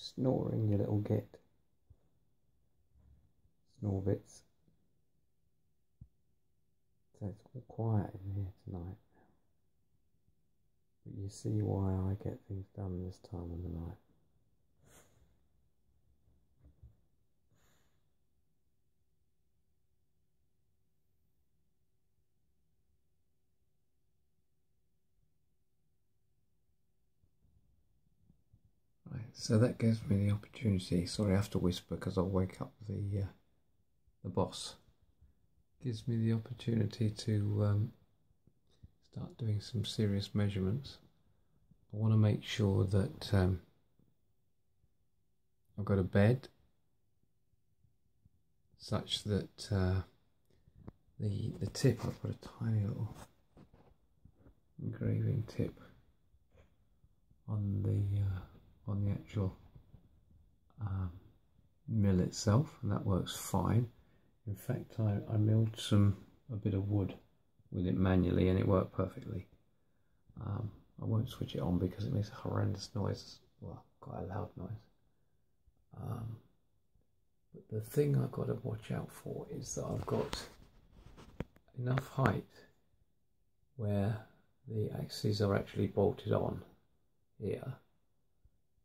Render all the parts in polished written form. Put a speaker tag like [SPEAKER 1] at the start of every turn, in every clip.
[SPEAKER 1] snoring, you little git. Snore bits. So it's all quiet in here tonight. But you see why I get things done this time of the night. Right, so that gives me the opportunity. Sorry, I have to whisper because I'll wake up the boss. Gives me the opportunity to start doing some serious measurements. I want to make sure that I've got a bed such that the tip, I've got a tiny little engraving tip on the actual mill itself, and that works fine. In fact, I milled a bit of wood with it manually, and it worked perfectly. I won't switch it on because it makes a horrendous noise, well, quite a loud noise. But the thing I've got to watch out for is that I've got enough height where the axes are actually bolted on here,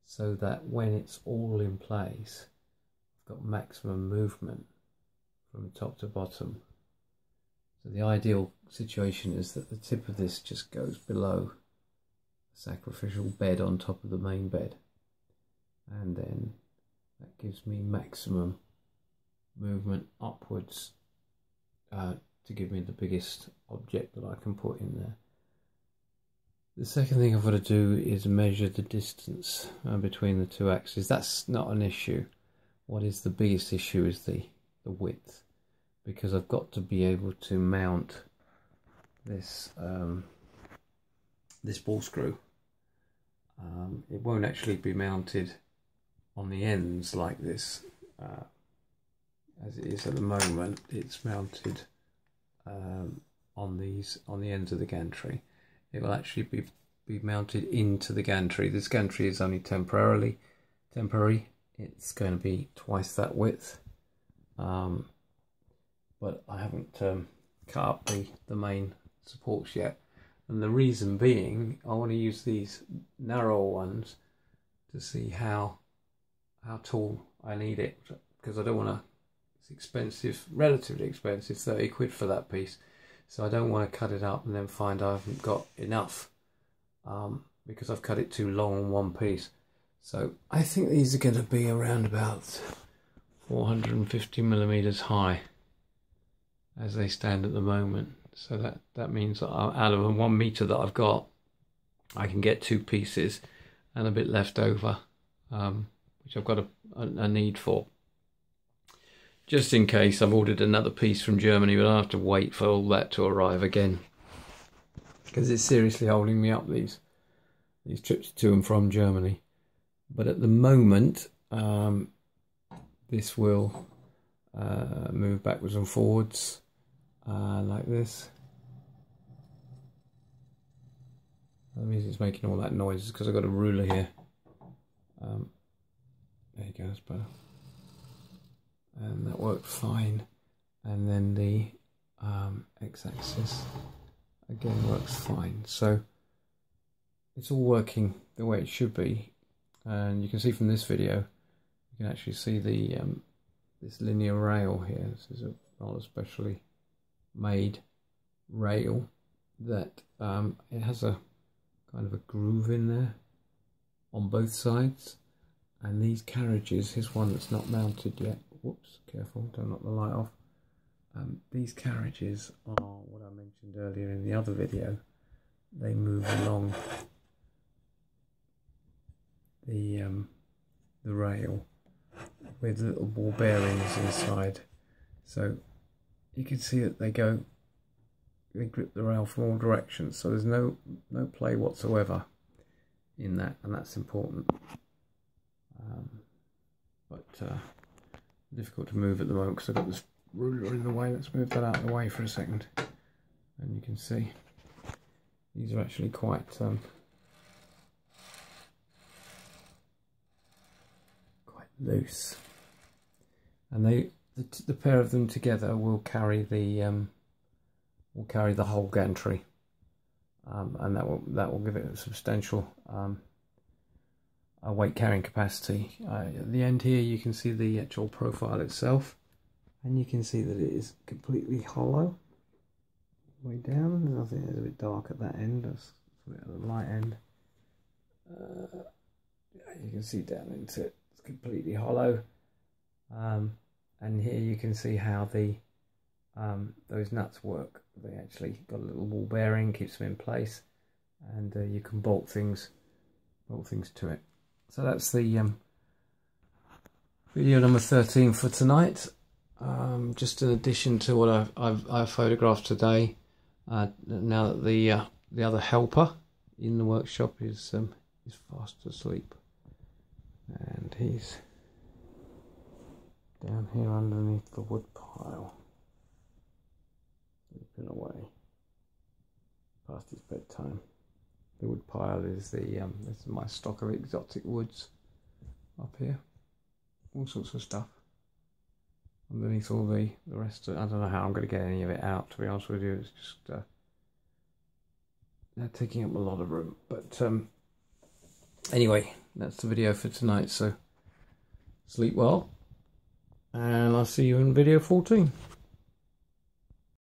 [SPEAKER 1] so that when it's all in place, I've got maximum movement from top to bottom. So the ideal situation is that the tip of this just goes below the sacrificial bed on top of the main bed, and then that gives me maximum movement upwards to give me the biggest object that I can put in there. The second thing I've got to do is measure the distance between the two axes. That's not an issue. What is the biggest issue is the width, because I've got to be able to mount this this ball screw. It won't actually be mounted on the ends like this as it is at the moment. It's mounted on the ends of the gantry. It will actually be mounted into the gantry. This gantry is only temporary. It's going to be twice that width, but I haven't cut up the main supports yet. And the reason being, I want to use these narrow ones to see how tall I need it, because I don't want to. It's expensive, relatively expensive, 30 quid for that piece. So I don't want to cut it up and then find I haven't got enough because I've cut it too long on one piece. So I think these are going to be around about 450 millimeters high as they stand at the moment. So that means that out of the 1 meter that I've got, I can get 2 pieces and a bit left over, which I've got a need for. Just in case, I've ordered another piece from Germany, but I have to wait for all that to arrive again, because it's seriously holding me up, these trips to and from Germany. But at the moment, this will move backwards and forwards like this. That means it's making all that noise because I've got a ruler here. There you go, that's better. And that worked fine. And then the x-axis again works fine. So it's all working the way it should be. And you can see from this video, you can actually see the this linear rail here. This is a not especially made rail that it has a kind of a groove in there on both sides. And these carriages, here's one that's not mounted yet. Whoops, careful, don't knock the light off. These carriages are what I mentioned earlier in the other video. They move along the rail with little ball bearings inside. So you can see that they grip the rail from all directions. So there's no play whatsoever in that, and that's important. But difficult to move at the moment because I've got this ruler in the way. Let's move that out of the way for a second, and you can see these are actually quite loose, and the pair of them together will carry the whole gantry, and that will give it a substantial weight carrying capacity. At the end here you can see the actual profile itself, and you can see that it is completely hollow way down. I think it's a bit dark at that end. That's at the light end. You can see down into it. It's completely hollow, and here you can see how the those nuts work. They actually got a little ball bearing, keeps them in place, and you can bolt things to it. So that's the video number 13 for tonight. Just in addition to what I've photographed today, now that the other helper in the workshop is fast asleep, and he's down here underneath the wood pile, sleeping away past his bedtime. The wood pile is this is my stock of exotic woods up here, all sorts of stuff underneath all the rest of it. I don't know how I'm going to get any of it out, to be honest with you. It's just they're taking up a lot of room, but anyway, that's the video for tonight, so sleep well, and I'll see you in video 14.